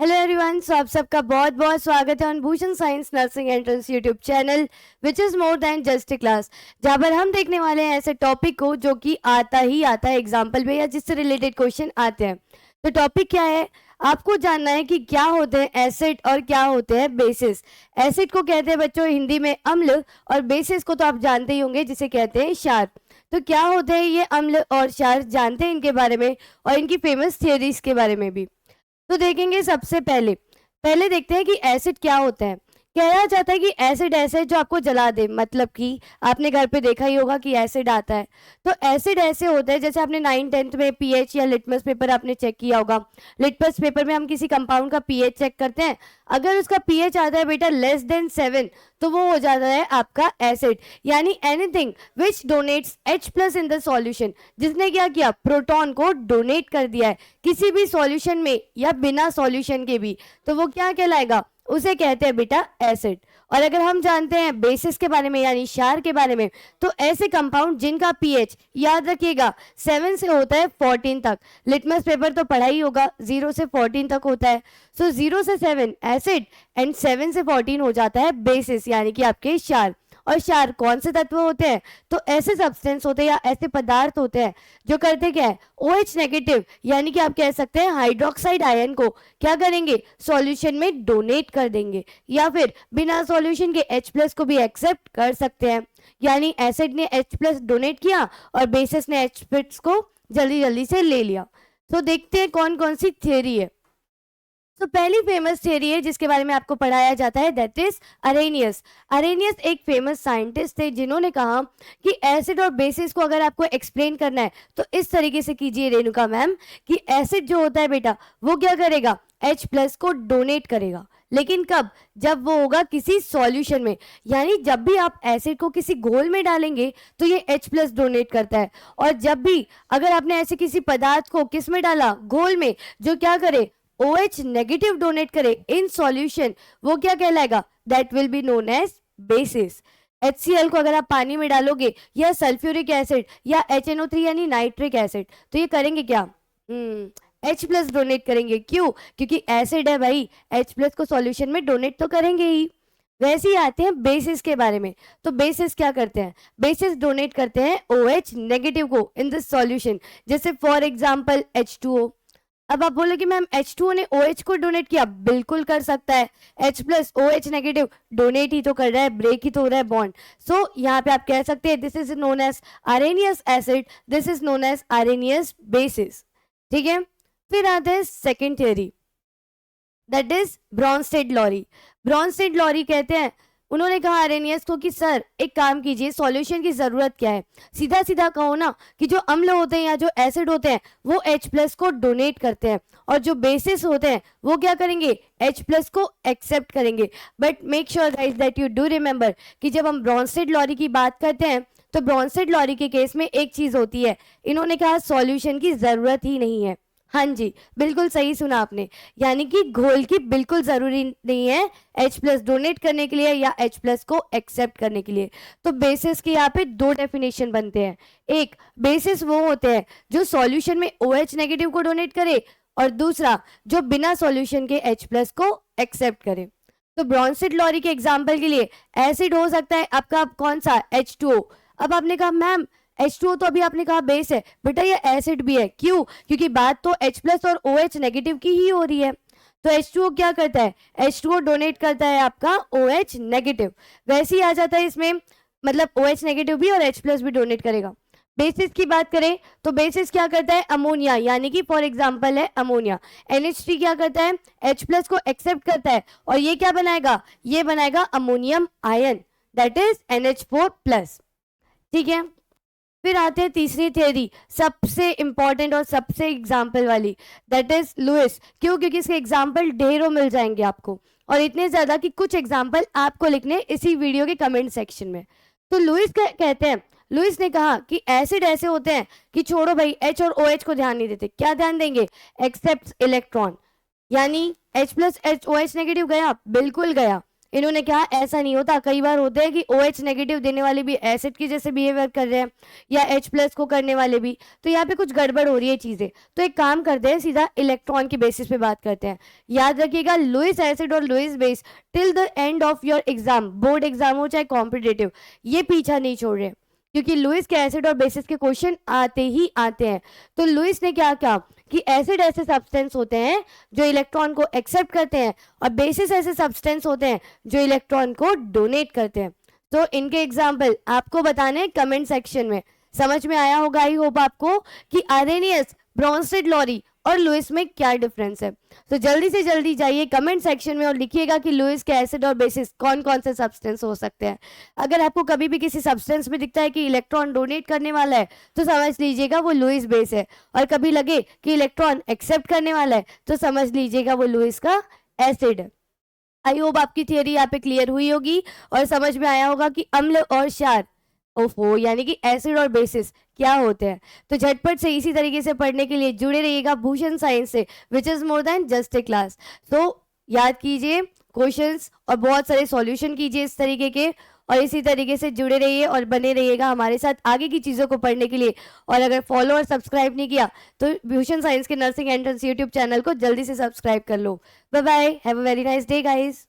Hello everyone, सो आप सबका बहुत बहुत स्वागत है on Bhushan science nursing entrance YouTube channel which is more than just a class, जहाँ पर हम देखने वाले हैं ऐसे टॉपिक को जो कि आता ही आता है एग्जाम्पल में या जिससे रिलेटेड क्वेश्चन आते हैं। तो टॉपिक क्या है, आपको जानना है कि क्या होते हैं एसिड और क्या होते हैं बेसिस। एसिड को कहते हैं बच्चों हिंदी में अम्ल, और बेसिस को तो आप जानते ही होंगे जिसे कहते हैं क्षार। तो क्या होते हैं ये अम्ल और क्षार, जानते हैं इनके बारे में और इनकी फेमस थियोरीज के बारे में भी। तो देखेंगे सबसे पहले पहले देखते हैं कि एसिड क्या होता है। कहा जाता है कि एसिड ऐसे है जो आपको जला दे, मतलब कि आपने घर पे देखा ही होगा कि एसिड आता है। तो एसिड ऐसे होता है जैसे आपने 9th-10th में पीएच या लिटमस पेपर आपने चेक किया होगा। लिटमस पेपर में हम किसी कंपाउंड का पीएच चेक करते हैं, अगर उसका पीएच आता है बेटा लेस देन 7 तो वो हो जाता है आपका एसिड। यानी anything which donates H+ in the solution, जिसने क्या किया प्रोटॉन को डोनेट कर दिया है किसी भी सॉल्यूशन में या बिना सॉल्यूशन के भी, तो वो क्या कहलाएगा, उसे कहते हैं बेटा एसिड। और अगर हम जानते हैं बेसिस के बारे में यानी क्षार के बारे में, तो ऐसे कंपाउंड जिनका पीएच याद रखिएगा 7 से होता है 14 तक। लिटमस पेपर तो पढ़ा ही होगा, 0 से 14 तक होता है। सो 0 से 7 एसिड एंड 7 से 14 हो जाता है बेसिस यानी कि आपके क्षार। और क्षार कौन से तत्व होते हैं, तो ऐसे सब्सटेंस होते हैं या ऐसे पदार्थ होते हैं जो करते क्या है OH नेगेटिव यानी कि आप कह सकते हैं हाइड्रोक्साइड आयन को क्या करेंगे सॉल्यूशन में डोनेट कर देंगे, या फिर बिना सॉल्यूशन के H+ को भी एक्सेप्ट कर सकते हैं। यानी एसिड ने H+ डोनेट किया और बेसिस ने H+ को जल्दी जल्दी से ले लिया। तो देखते हैं कौन कौन सी थियोरी है। तो पहली फेमस थियरी है जिसके बारे में आपको पढ़ाया जाता है, दैट इज अरेनियस। अरेनियस एक फेमस साइंटिस्ट थे जिन्होंने कहा कि एसिड और बेसिस को अगर आपको एक्सप्लेन करना है तो इस तरीके से कीजिए रेणुका मैम, कि एसिड जो होता है बेटा वो क्या करेगा H+ को डोनेट करेगा, लेकिन कब, जब वो होगा किसी सॉल्यूशन में। यानी जब भी आप एसिड को किसी घोल में डालेंगे तो ये H+ डोनेट करता है, और जब भी अगर आपने ऐसे किसी पदार्थ को किस में डाला घोल में जो क्या करे OH नेगेटिव डोनेट करे इन सॉल्यूशन, वो क्या कहलाएगा, that will be known as bases. HCl को अगर आप पानी में डालोगे या सल्फ्यूरिक एसिड या HNO3 यानी नाइट्रिक एसिड, तो ये करेंगे क्या, H+ डोनेट करेंगे। क्यों, क्योंकि एसिड है भाई, H+ को सॉल्यूशन में डोनेट तो करेंगे ही। वैसे ही आते हैं बेसिस के बारे में। तो बेसिस क्या करते हैं, बेसिस डोनेट करते हैं OH नेगेटिव को इन दिस सॉल्यूशन, जैसे फॉर एग्जांपल H2O। अब आप बोलोगे मैम H2O ने OH को डोनेट किया, बिल्कुल कर सकता है। H+ OH नेगेटिव डोनेट ही तो कर रहा है, ब्रेक ही तो हो रहा है बॉन्ड। सो यहाँ पे आप कह सकते हैं this is known as Arrhenius acid, this is known as Arrhenius bases. ठीक है, फिर आते हैं second theory, that is Bronsted Lowry. Bronsted Lowry कहते हैं, उन्होंने कहा अरेनियस को कि सर एक काम कीजिए, सॉल्यूशन की जरूरत क्या है, सीधा सीधा कहो ना कि जो अम्ल होते हैं या जो एसिड होते हैं वो H+ को डोनेट करते हैं, और जो बेसिस होते हैं वो क्या करेंगे H+ को एक्सेप्ट करेंगे। But make sure guys that you do remember कि जब हम ब्रॉन्स्टेड-लॉरी की बात करते हैं तो ब्रॉन्स्टेड-लॉरी के केस में एक चीज होती है, इन्होंने कहा सॉल्यूशन की जरूरत ही नहीं है। हाँ जी, बिल्कुल सही सुना आपने, यानी कि घोल की बिल्कुल जरूरी नहीं है H+ डोनेट करने के लिए या H+ को एक्सेप्ट करने के लिए। तो बेसिस के यहाँ पे दो डेफिनेशन बनते हैं, एक बेसिस वो होते हैं जो सॉल्यूशन में OH नेगेटिव को डोनेट करे, और दूसरा जो बिना सॉल्यूशन के H+ को एक्सेप्ट करे। तो ब्रॉन्स्टेड-लॉरी के एग्जाम्पल के लिए एसिड हो सकता है आपका कौन सा H2O। अब आपने कहा मैम H2O तो अभी आपने कहा बेस है, बेटा ये एसिड भी है। क्यों, क्योंकि बात तो H+ और OH नेगेटिव की ही हो रही है। तो H2O क्या करता है, H2O डोनेट करता है आपका OH नेगेटिव। वैसे ही आ जाता है इसमें, मतलब OH नेगेटिव भी और H+ भी डोनेट करेगा। बेसिस की बात करें तो बेसिस क्या करता है अमोनिया, यानी कि फॉर एग्जांपल है अमोनिया। NH3 क्या करता है H+ को एक्सेप्ट करता है, और ये क्या बनाएगा, ये बनाएगा ammonium ion, that is NH4+। ठीक है, फिर आते हैं तीसरी थ्योरी, सबसे इंपॉर्टेंट और सबसे एग्जाम्पल वाली, दैट इज लुइस। क्यों, क्योंकि इसके एग्जाम्पल ढेरों मिल जाएंगे आपको, और इतने ज्यादा कि कुछ एग्जाम्पल आपको लिखने इसी वीडियो के कमेंट सेक्शन में। तो लुइस कहते हैं, लुइस ने कहा कि एसिड ऐसे होते हैं कि छोड़ो भाई H और OH को ध्यान नहीं देते, क्या ध्यान देंगे, एक्सेप्ट इलेक्ट्रॉन। यानी H+ OH नेगेटिव गया, बिल्कुल गया, इन्होंने कहा ऐसा नहीं होता, कई बार होता है कि OH नेगेटिव देने वाले भी एसिड की जैसे बिहेवियर कर रहे हैं या H प्लस को करने वाले भी, तो यहाँ पे कुछ गड़बड़ हो रही है चीज़ें। तो एक काम करते हैं, सीधा इलेक्ट्रॉन की बेसिस पे बात करते हैं। याद रखिएगा, लुईस एसिड और Lewis base till the end of your exam, board exam हो चाहे कॉम्पिटेटिव, ये पीछा नहीं छोड़ रहे, क्योंकि लुईस के एसिड और बेसिस के क्वेश्चन आते ही आते हैं। तो लुईस ने क्या कहा कि एसिड ऐसे सब्सटेंस होते हैं जो इलेक्ट्रॉन को एक्सेप्ट करते हैं और बेसिस ऐसे सब्सटेंस होते हैं जो इलेक्ट्रॉन को डोनेट करते हैं। तो इनके एग्जाम्पल आपको बताने कमेंट सेक्शन में। समझ में आया होगा आई होप आपको कि आर्रेनियस, ब्रॉन्स्टेड लॉरी और लुईस में क्या डिफरेंस है। तो जल्दी से जल्दी जाइए कमेंट सेक्शन में और लिखिएगा कि लुईस के एसिड और बेसिस कौन कौन से सब्सटेंस हो सकते हैं। अगर आपको कभी भी किसी सब्सटेंस में दिखता है कि इलेक्ट्रॉन डोनेट करने वाला है तो समझ लीजिएगा वो लुईस बेस है, और कभी लगे कि इलेक्ट्रॉन एक्सेप्ट करने वाला है तो समझ लीजिएगा वो लुईस का एसिड है। आई होप आपकी थियरी यहाँ पे क्लियर हुई होगी और समझ में आया होगा कि अम्ल और क्षार, ओफो, यानी कि एसिड और बेसिस क्या होते हैं। तो झटपट से इसी तरीके से पढ़ने के लिए जुड़े रहिएगा भूषण साइंस से, which is more than just a class. तो याद कीजिए क्वेश्चंस और बहुत सारे सॉल्यूशन कीजिए इस तरीके के, और इसी तरीके से जुड़े रहिए और बने रहिएगा हमारे साथ आगे की चीज़ों को पढ़ने के लिए। और अगर फॉलो और सब्सक्राइब नहीं किया तो भूषण साइंस के नर्सिंग एंट्रेंस यूट्यूब चैनल को जल्दी से सब्सक्राइब कर लो। Bye bye, have a very nice day guys.